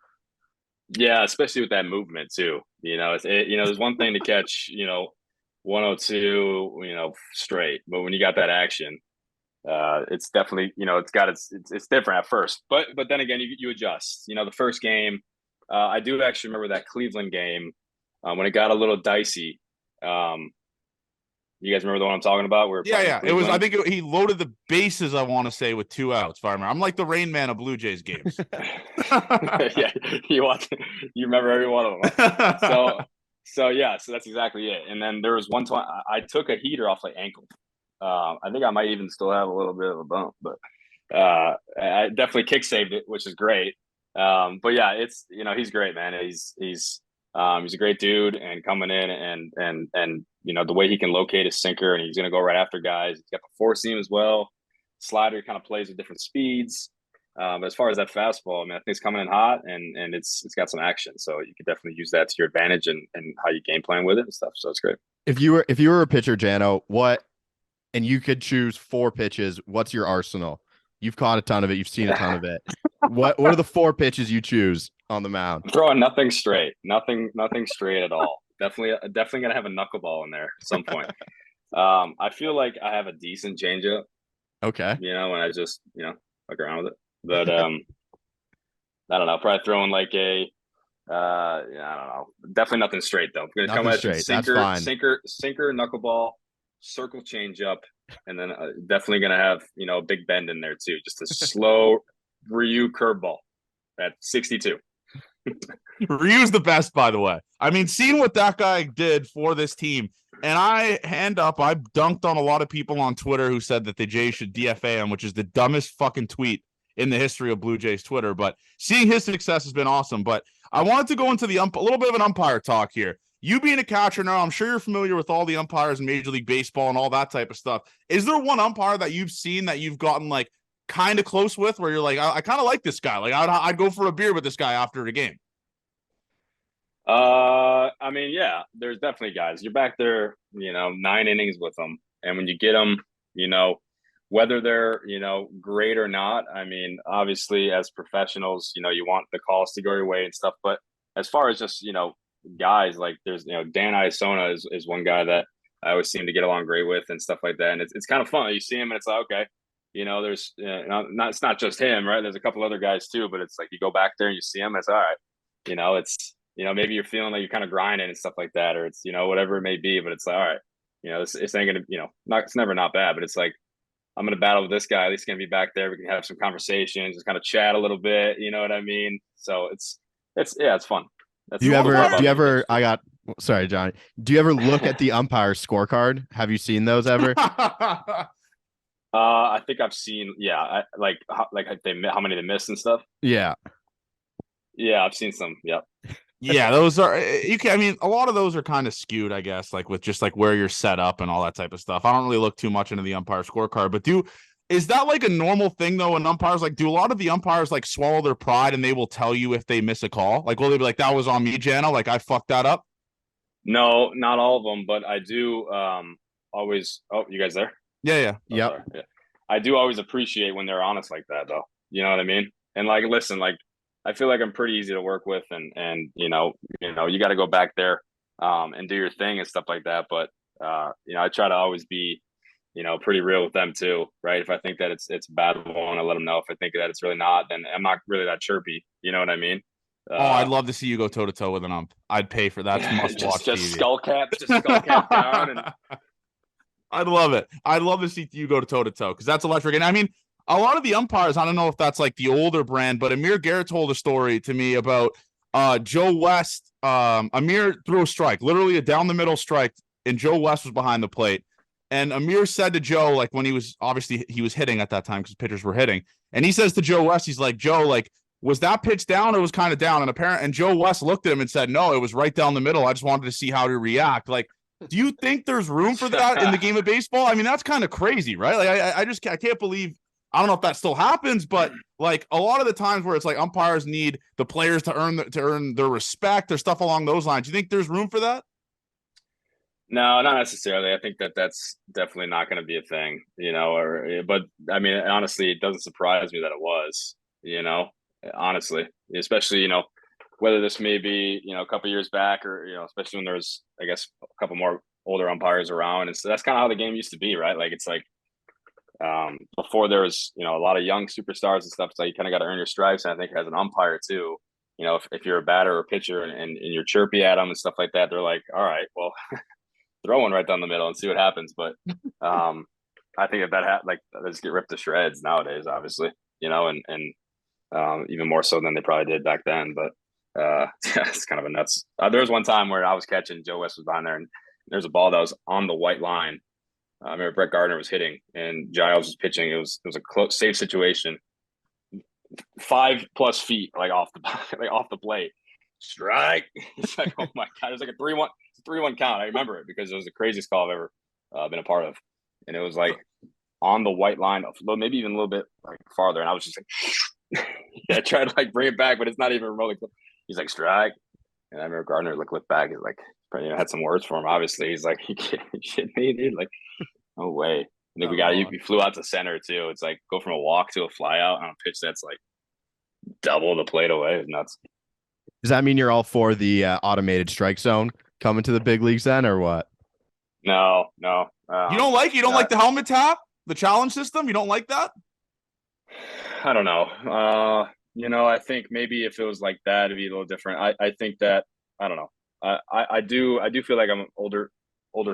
Yeah, especially with that movement too. There's one thing to catch, 102, straight, but when you got that action, it's definitely, it's different at first, but then again, you adjust. The first game, I do actually remember that Cleveland game when it got a little dicey. You guys remember the one I'm talking about? Where Yeah. It was. I think he loaded the bases. I want to say with 2 outs. If I remember, I'm like the Rain Man of Blue Jays games. Yeah, you remember every one of them. Huh? So that's exactly it. And then there was one time I took a heater off my ankle. I think I might even still have a little bit of a bump, but I definitely kick saved it, which is great. But yeah, it's he's great, man. He's a great dude, and coming in and the way he can locate his sinker, and he's gonna go right after guys. He's got the four seam as well. Slider kind of plays with different speeds. But as far as that fastball, I mean, I think it's coming in hot, and it's got some action, so you could definitely use that to your advantage and how you game plan with it and stuff. So it's great. If you were a pitcher, Jano, and you could choose 4 pitches, what's your arsenal? You've caught a ton of it. You've seen a ton of it. What are the 4 pitches you choose on the mound? I'm throwing nothing straight. Nothing straight at all. Definitely gonna have a knuckleball in there at some point. I feel like I have a decent changeup. Okay. When I just fuck around with it. But I don't know. Probably throwing like I don't know. Definitely nothing straight though. I'm gonna come at sinker, knuckleball, circle changeup, and then definitely gonna have a big bend in there too. Just a slow Ryu curveball at 62. Ryu's the best, by the way. I mean, seeing what that guy did for this team, and I dunked on a lot of people on Twitter who said that the Jays should DFA him, which is the dumbest fucking tweet in the history of Blue Jays Twitter. But seeing his success has been awesome. But I wanted to go into a little bit of an umpire talk here. You being a catcher now, I'm sure you're familiar with all the umpires in Major League Baseball and all that type of stuff. Is there one umpire that you've seen that you've gotten like kind of close with, where you're like, I kind of like this guy. Like I'd go for a beer with this guy after the game. I mean, yeah, there's definitely guys. You're back there, 9 innings with them, and when you get them, whether they're great or not. I mean, obviously, as professionals, you want the calls to go your way and stuff. But as far as just guys, like there's Dan Iasona is one guy that I always seem to get along great with and stuff like that. And it's kind of fun. You see him, and it's like, okay. There's it's not just him, right? There's a couple other guys too, but it's like you go back there and you see him, it's all right. It's maybe you're feeling like you're kind of grinding and stuff like that, or it's whatever it may be, but it's like, all right, this ain't gonna it's never not bad, but it's like I'm gonna battle with this guy. At least gonna be back there. We can have some conversations, just kind of chat a little bit. You know what I mean? So it's fun. Do you ever? Sorry, Johnny. Do you ever look at the umpire scorecard? Have you seen those ever? I think I've seen, like how many they missed and stuff. Yeah, I've seen some. Yep. Yeah, those are I mean, a lot of those are kind of skewed, I guess, like with just like where you're set up and all that type of stuff. I don't really look too much into the umpire scorecard, but is that like a normal thing though? And umpires, like, do a lot of the umpires like swallow their pride and they will tell you if they miss a call? Like, will they be like, that was on me, Jano? Like, I fucked that up? No, not all of them, but I do always. Oh, you guys there? Yeah. Yeah. I do always appreciate when they're honest like that, though. You know what I mean? And like, listen, like, I feel like I'm pretty easy to work with, and you got to go back there and do your thing and stuff like that. But I try to always be pretty real with them too, right? If I think that it's a bad one, I let them know. If I think that it's really not, then I'm not really that chirpy. You know what I mean? I'd love to see you go toe to toe with an ump. I'd pay for that. Must watch just TV. skull cap down. And... I'd love it. I'd love to see you go toe to toe because that's electric. And I mean, a lot of the umpires, I don't know if that's like the older brand, but Amir Garrett told a story to me about Joe West. Amir threw a strike, literally a down the middle strike, and Joe West was behind the plate. And Amir said to Joe, like when he was hitting at that time because pitchers were hitting, and he says to Joe West, he's like, Joe, like, was that pitch down or was kind of down? And Joe West looked at him and said, no, it was right down the middle. I just wanted to see how to react. Like, do you think there's room for that in the game of baseball? I mean, that's kind of crazy, right? Like, I can't believe. I don't know if that still happens, but like a lot of the times where it's like umpires need the players to earn their respect or stuff along those lines. Do you think there's room for that? No, not necessarily. I think that's definitely not going to be a thing, but I mean, honestly, it doesn't surprise me that it was, honestly, especially, whether this may be, a couple years back or, especially when there's, I guess, a couple more older umpires around. And so that's kind of how the game used to be, right? Like, it's like, before there was, a lot of young superstars and stuff. So you kind of got to earn your stripes. And I think as an umpire too, if you're a batter or a pitcher and you're chirpy at them and stuff like that, they're like, all right, well, throw one right down the middle and see what happens. But I think if that like they just get ripped to shreds nowadays, obviously, and even more so than they probably did back then. But it's kind of a nuts. There was one time where I was catching, Joe West was behind there, and there's a ball that was on the white line. I remember Brett Gardner was hitting, and Giles was pitching. It was a close, safe situation. 5+ feet, like off the plate. Strike. It's like, oh my God. It was like a 3-1 count. I remember it because it was the craziest call I've ever been a part of. And it was like on the white line, maybe even a little bit like farther. And I was just like, I tried to like bring it back, but it's not even remotely close. He's like, strike. And I remember Gardner looked back. He's like, had some words for him. Obviously, he's like, you kidding me, dude? Like, no way. I think we flew out to center too. It's like go from a walk to a fly out on a pitch that's like double the plate away. It's nuts. Does that mean you're all for the automated strike zone coming to the big leagues then, or what? No. You don't like the helmet tap, the challenge system? You don't like that? I don't know. I think maybe if it was like that, it'd be a little different. I think that I don't know. I do feel like I'm an older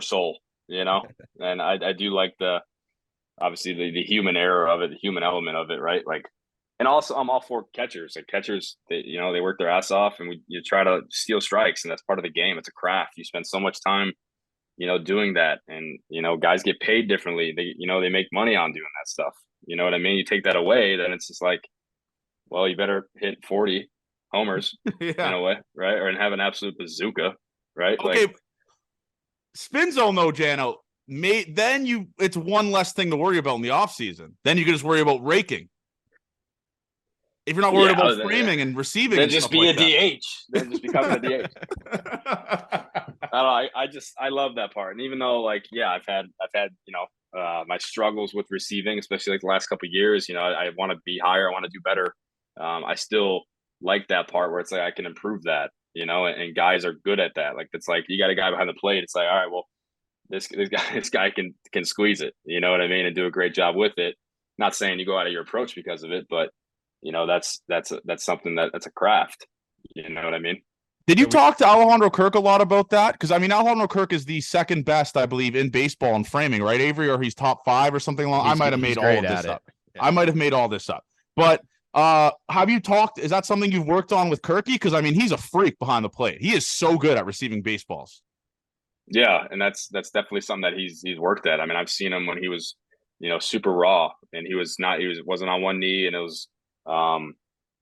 soul, and I do like obviously the human error of it, the human element of it, right? Like, and also I'm all for catchers. Like catchers, they work their ass off, and you try to steal strikes, and that's part of the game. It's a craft. You spend so much time, doing that, and guys get paid differently. They make money on doing that stuff. You know what I mean? You take that away, then it's just like, well, you better hit 40 homers in a way, right? Or have an absolute bazooka, right? Okay. Spin zone though, Jano. It's one less thing to worry about in the offseason. Then you can just worry about raking. If you're not worried about framing and receiving, then just be a DH. Then just become a DH. I don't know. I love that part. And even though I've had my struggles with receiving, especially like the last couple of years, I want to be higher. I want to do better. I still like that part where it's like I can improve that, and guys are good at that. Like it's like you got a guy behind the plate. It's like, all right, well, this guy can squeeze it, you know what I mean, and do a great job with it. Not saying you go out of your approach because of it, but that's something that's a craft. You know what I mean? Did you talk to Alejandro Kirk a lot about that? Because I mean, Alejandro Kirk is the second best, I believe, in baseball in framing, right, Avery? Or he's top 5 or something along. I might have made all of this up. Yeah. I might have made all this up. But have you talked? Is that something you've worked on with Kirky? Because I mean, he's a freak behind the plate. He is so good at receiving baseballs. Yeah, and that's definitely something that he's worked at. I mean, I've seen him when he was, super raw, and he wasn't on one knee, and it was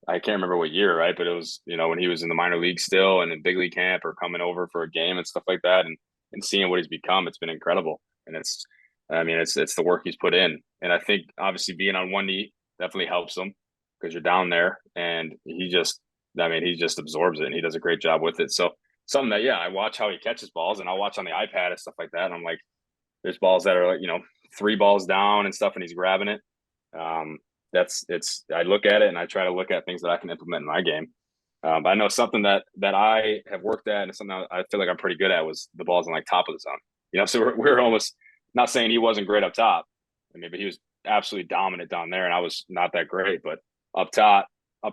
I can't remember what year, right? But it was, when he was in the minor league still and in big league camp or coming over for a game and stuff like that, and seeing what he's become, it's been incredible. And it's the work he's put in. And I think obviously being on one knee definitely helps him because you're down there, and he just absorbs it, and he does a great job with it. So something that, I watch how he catches balls, and I'll watch on the iPad and stuff like that. And I'm like, there's balls that are like, 3 balls down and stuff, and he's grabbing it. I look at it and I try to look at things that I can implement in my game. But I know something that I have worked at and something I feel like I'm pretty good at was the balls on like top of the zone. So we're almost not saying he wasn't great up top. I mean, but he was absolutely dominant down there, and I was not that great. But up top, I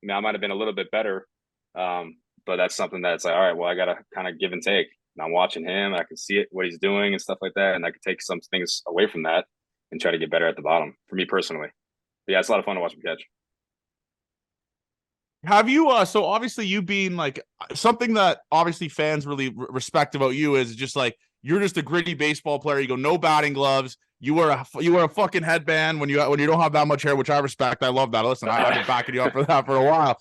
mean, I might have been a little bit better. But that's something that's like, all right, well, I got to kind of give and take. And I'm watching him. I can see it, what he's doing and stuff like that. And I can take some things away from that and try to get better at the bottom for me personally. But yeah, it's a lot of fun to watch him catch. Have you, so obviously you being like something that obviously fans really respect about you is just like, you're just a gritty baseball player. You go, no batting gloves. You wear a fucking headband when you don't have that much hair, which I respect. I love that. Listen, I've been backing you up for that for a while.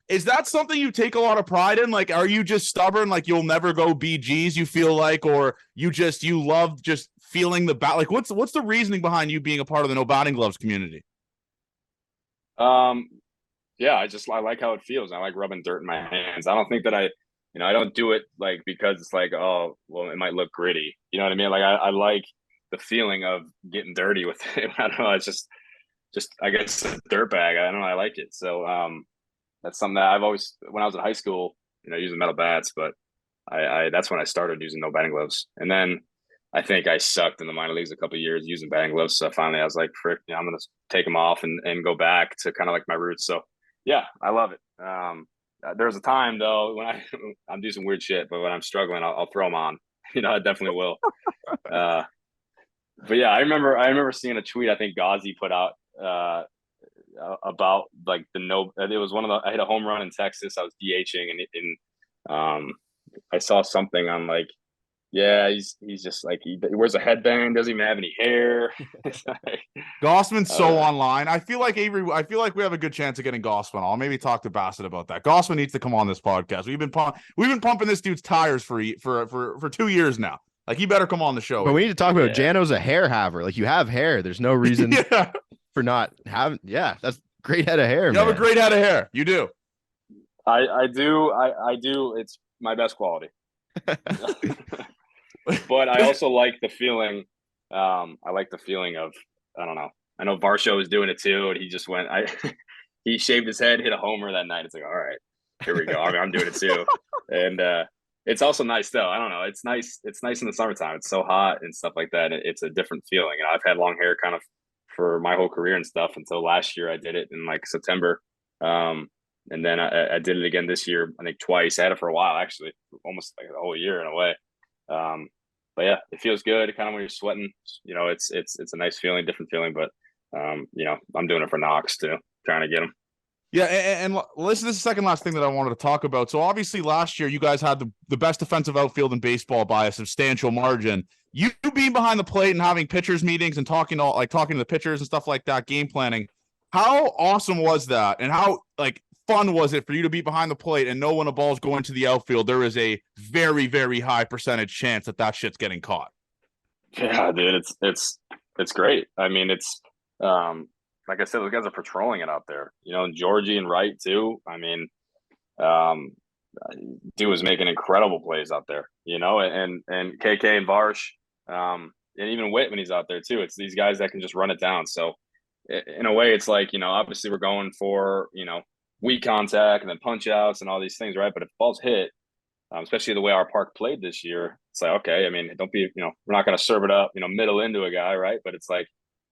Is that something you take a lot of pride in? Like, are you just stubborn? Like you'll never go BGs, you feel like, or you love just feeling the bat? Like what's the reasoning behind you being a part of the no batting gloves community? Yeah, I like how it feels. I like rubbing dirt in my hands. I don't think that I don't do it like because it's like, oh, well, it might look gritty. You know what I mean? Like I like the feeling of getting dirty with it. I don't know. It's just I guess a dirt bag. I don't know. I like it. So that's something that I've always, when I was in high school, using metal bats, but I that's when I started using no batting gloves. And then I think I sucked in the minor leagues a couple of years using batting gloves. So finally I was like, frick, I'm going to take them off and go back to kind of like my roots. So yeah, I love it. There was a time though when I'm doing some weird shit, but when I'm struggling, I'll throw them on I definitely will. But yeah, I remember seeing a tweet I think Ghazi put out about like it was one of the I hit a home run in Texas. I was DHing and I saw something on like, yeah, he's just like he wears a headband, doesn't even have any hair. Gossman's so online. I feel like Avery. I feel like we have a good chance of getting Gossman. I'll maybe talk to Bassett about that. Gossman needs to come on this podcast. We've been pumping this dude's tires for 2 years now. Like he better come on the show. But we need to talk about Jano's a hair haver. Like you have hair. There's no reason for not having. Yeah, that's great head of hair. You have a great head of hair. You do. I do. I do. It's my best quality. But I also like the feeling. I like the feeling of, I don't know. I know Varsho is doing it too, and he just went. He shaved his head, hit a homer that night. It's like, all right, here we go. I mean, I'm doing it too, and it's also nice though. I don't know. It's nice. It's nice in the summertime. It's so hot and stuff like that. It's a different feeling. And I've had long hair kind of for my whole career and stuff until last year. I did it in like September, and then I did it again this year. I think twice. I had it for a while actually, almost like a whole year in a way. But yeah, it feels good. Kind of when you're sweating, it's a nice feeling, different feeling. But I'm doing it for Knox too, trying to get him. Yeah, and listen, this is the second last thing that I wanted to talk about. So obviously last year you guys had the best defensive outfield in baseball by a substantial margin. You being behind the plate and having pitchers meetings and talking to the pitchers and stuff like that, game planning. How awesome was that? And how fun was it for you to be behind the plate and know when a ball's going to the outfield, there is a very, very high percentage chance that shit's getting caught? Yeah, dude, it's great. I mean, it's like I said, those guys are patrolling it out there, and Georgie and Wright too. I mean, dude was making incredible plays out there, and KK and Varsh, and even Witt when he's out there too. It's these guys that can just run it down. So in a way, it's like, obviously we're going for, weak contact and then punch outs and all these things, right? But if the ball's hit, especially the way our park played this year, it's like, okay, I mean, don't be, we're not going to serve it up, middle into a guy, right? But it's like,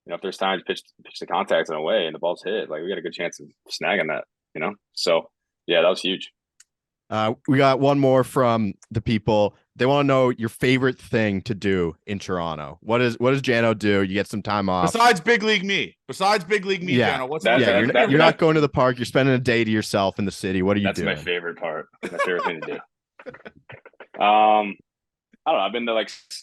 if there's time to pitch the contacts in a way and the ball's hit, like we got a good chance of snagging that, So yeah, that was huge. We got one more from the people. They want to know your favorite thing to do in Toronto. What does Jano do? You get some time off. Besides big league me, yeah. Jano. What's you're not going to the park. You're spending a day to yourself in the city. What are you doing? That's my favorite part. My favorite thing to do. I don't know.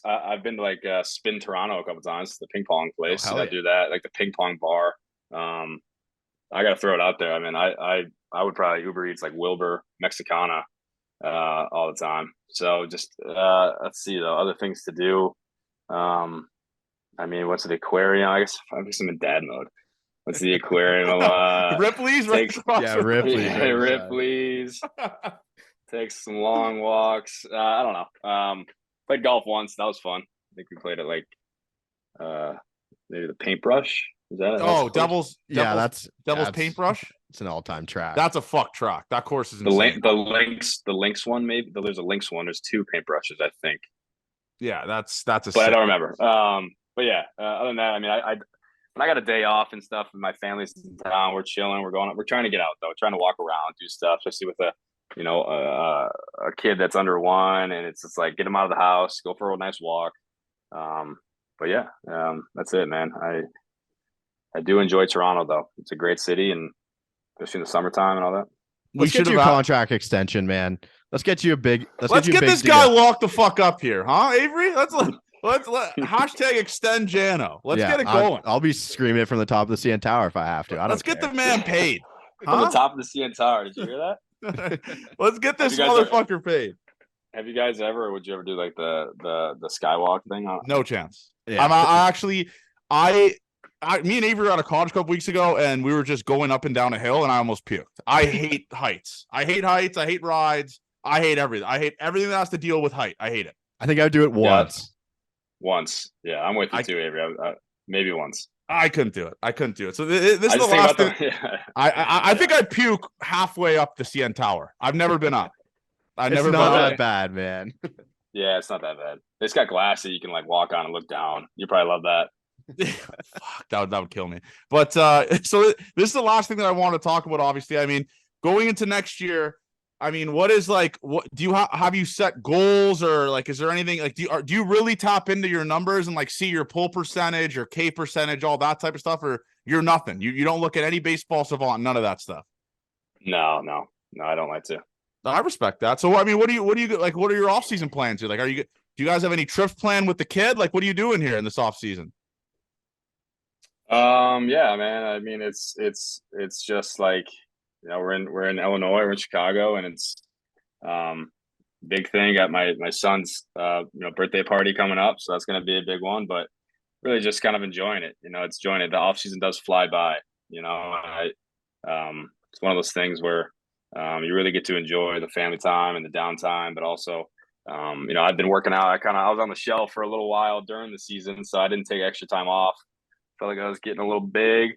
I've been to Spin Toronto a couple times, the ping pong place. I do that, like the ping pong bar. I got to throw it out there. I mean, I would probably Uber Eats like Wilbur Mexicana all the time. So just let's see though, other things to do. I mean, what's the aquarium? I guess I'm in dad mode. What's the aquarium? Ripley's, Ripley's. Yeah, Ripley's. Takes some long walks. I don't know. Played golf once. That was fun. I think we played it like maybe the paintbrush. Is that Devil's Devil's Paintbrush? It's an all-time track. That's a fuck track. That course is insane. The links one, maybe. There's a links one. There's two paintbrushes, I think. Yeah, that's a but I don't remember. But yeah, other than that, I mean, I when I got a day off and stuff and my family's in town, we're chilling, we're trying to get out though, trying to walk around, do stuff, especially with a kid that's under one, and it's just like get him out of the house, go for a nice walk. But yeah, that's it, man. I do enjoy Toronto though. It's a great city, and especially in the summertime and all that. Let's get you a contract extension, man. Let's get you a big. Let's get this guy locked the fuck up here, huh, Avery? Let's hashtag extend Jano. Let's get it going. I'll be screaming it from the top of the CN Tower if I have to. Let's get the man paid. From the top of the CN Tower. Did you hear that? Let's get this motherfucker paid. Have you guys ever? Or would you ever do like the skywalk thing? No chance. Yeah. Me and Avery were at a college a couple weeks ago, and we were just going up and down a hill, and I almost puked. I hate heights. I hate rides. I hate everything. I hate everything that has to deal with height. I hate it. I think I would do it once. Once. Yeah, I'm with you too, Avery. Maybe once. I couldn't do it. So this is the last thing. I think I'd puke halfway up the CN Tower. I've never been up. It's not that bad, man. Yeah, it's not that bad. It's got glass that you can like walk on and look down. You probably love that. Fuck, that would kill me. But so this is the last thing that I want to talk about. Obviously, I mean, going into next year, I mean, what is like? What do you have you set goals or like? Is there anything like? Do you really tap into your numbers and like see your pull percentage or K percentage, all that type of stuff, or you're nothing? You don't look at any baseball savant, none of that stuff. No, I don't like to. I respect that. So I mean, what do you like? What are your off season plans here? Like, do you guys have any trips planned with the kid? Like, what are you doing here in this off season? Yeah, man. I mean, it's just like, we're in Illinois, we're in Chicago, and it's big thing. Got my son's birthday party coming up, so that's gonna be a big one. But really, just kind of enjoying it. It's enjoying it. The off season does fly by. It's one of those things where you really get to enjoy the family time and the downtime, but also. I've been working out. I was on the shelf for a little while during the season, so I didn't take extra time off. Felt like I was getting a little big.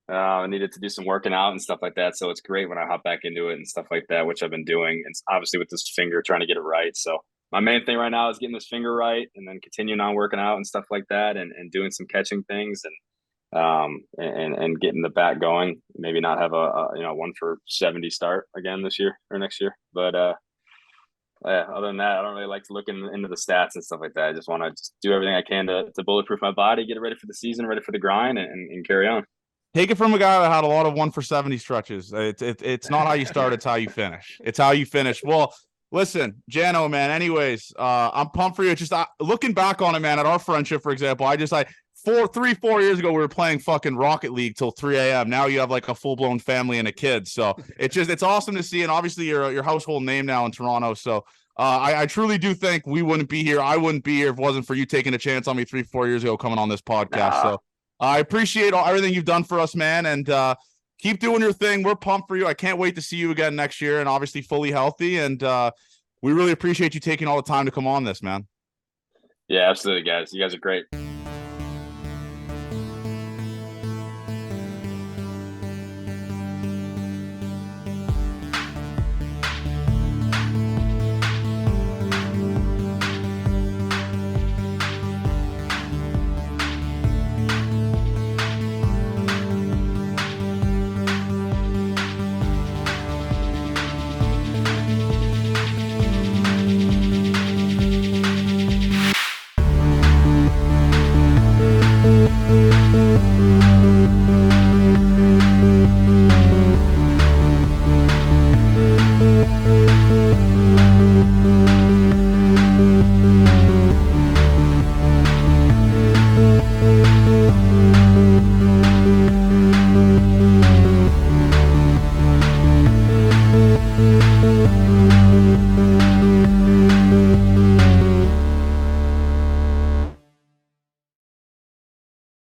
I needed to do some working out and stuff like that. So it's great when I hop back into it and stuff like that, which I've been doing. And obviously with this finger, trying to get it right. So my main thing right now is getting this finger right and then continuing on working out and stuff like that and doing some catching things and getting the bat going. Maybe not have a 1 for 70 start again this year or next year. But yeah, other than that, I don't really like to look into the stats and stuff like that. I just want to do everything I can to bulletproof my body, get it ready for the season, ready for the grind, and carry on. Take it from a guy that had a lot of 1 for 70 stretches. It's not how you start, it's how you finish. It's how you finish. Well, listen, Jano, man, anyways, I'm pumped for you. Just looking back on it, man, at our friendship, for example, 4 years ago, we were playing fucking Rocket League till 3 a.m. Now you have like a full-blown family and a kid. So it's awesome to see. And obviously you're your household name now in Toronto. So I truly do think we wouldn't be here. I wouldn't be here if it wasn't for you taking a chance on me 3-4 years ago coming on this podcast. So I appreciate everything you've done for us, man. And keep doing your thing. We're pumped for you. I can't wait to see you again next year and obviously fully healthy. And we really appreciate you taking all the time to come on this, man. Yeah, absolutely, guys. You guys are great.